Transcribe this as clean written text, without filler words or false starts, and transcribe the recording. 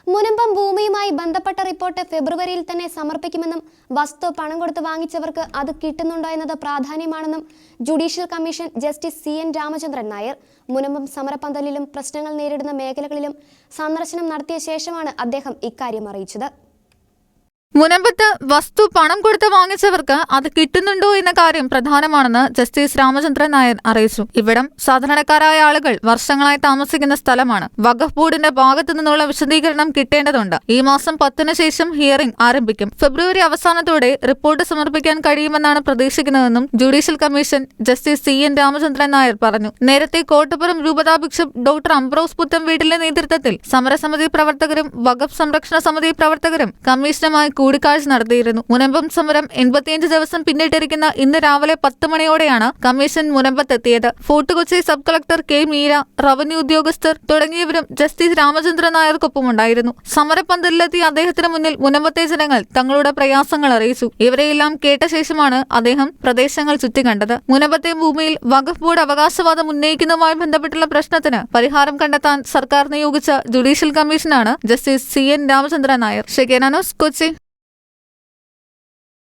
മുനമ്പം ഭൂമിയുമായി ബന്ധപ്പെട്ട റിപ്പോർട്ട് ഫെബ്രുവരിയിൽ തന്നെ സമർപ്പിക്കുമെന്നും വസ്തു പണം കൊടുത്ത് വാങ്ങിച്ചവർക്ക് അത് കിട്ടുന്നുണ്ടോ എന്നത് പ്രാധാന്യമാണെന്നും judicial commission justice CN Ramachandran Nair Munambam സമരപന്തലിലും പ്രശ്നങ്ങൾ നേരിടുന്ന മേഖലകളിലും സന്ദർശനം നടത്തിയ ശേഷമാണ് അദ്ദേഹം ഇക്കാര്യം അറിയിച്ചത്. മുനമ്പത്ത് വസ്തു പണം കൊടുത്ത് വാങ്ങിച്ചവർക്ക് അത് കിട്ടുന്നുണ്ടോ എന്ന കാര്യം പ്രധാനമാണെന്ന് ജസ്റ്റിസ് രാമചന്ദ്രൻ നായർ അറിയിച്ചു. ഇവിടം സാധാരണക്കാരായ ആളുകൾ വർഷങ്ങളായി താമസിക്കുന്ന സ്ഥലമാണ്. വഖഫ് ബോർഡിന്റെ ഭാഗത്തു നിന്നുള്ള വിശദീകരണം കിട്ടേണ്ടതുണ്ട്. ഈ മാസം 10-ന് ശേഷം ഹിയറിംഗ് ആരംഭിക്കും. ഫെബ്രുവരി അവസാനത്തോടെ റിപ്പോർട്ട് സമർപ്പിക്കാൻ കഴിയുമെന്നാണ് പ്രതീക്ഷിക്കുന്നതെന്നും judicial commission justice CN Ramachandran Nair പറഞ്ഞു. നേരത്തെ കോട്ടപ്പുറം രൂപതാ ബിഷപ്പ് ഡോക്ടർ അംബ്രോസ് പുത്തംവീട്ടിലെ നേതൃത്വത്തിൽ സമരസമിതി പ്രവർത്തകരും വഖഫ് സംരക്ഷണ സമിതി പ്രവർത്തകരും കമ്മീഷനുമായി കൂടിക്കാഴ്ച നടത്തിയിരുന്നു. മുനമ്പം സമരം 85 ദിവസം പിന്നിട്ടിരിക്കുന്ന ഇന്ന് രാവിലെ 10 മണിയോടെയാണ് കമ്മീഷൻ മുനമ്പത്തെത്തിയത്. Fort Kochi sub collector K Meera, revenue ഉദ്യോഗസ്ഥർ തുടങ്ങിയവരും ജസ്റ്റിസ് രാമചന്ദ്രൻ നായർക്കൊപ്പമുണ്ടായിരുന്നു. സമരപന്തലിലെത്തിയ അദ്ദേഹത്തിന് മുന്നിൽ മുനമ്പത്തെ ജനങ്ങൾ തങ്ങളുടെ പ്രയാസങ്ങൾ അറിയിച്ചു. ഇവരെയെല്ലാം കേട്ട ശേഷമാണ് അദ്ദേഹം പ്രദേശങ്ങൾ ചുറ്റിക്കണ്ടത്. മുനമ്പത്തെ ഭൂമിയിൽ വഖഫ് ബോർഡ് അവകാശവാദം ഉന്നയിക്കുന്നതുമായി ബന്ധപ്പെട്ടുള്ള പ്രശ്നത്തിന് പരിഹാരം കണ്ടെത്താൻ സർക്കാർ നിയോഗിച്ച ജുഡീഷ്യൽ കമ്മീഷനാണ് justice CN Ramachandran Nair. Shekinah news, Kochi.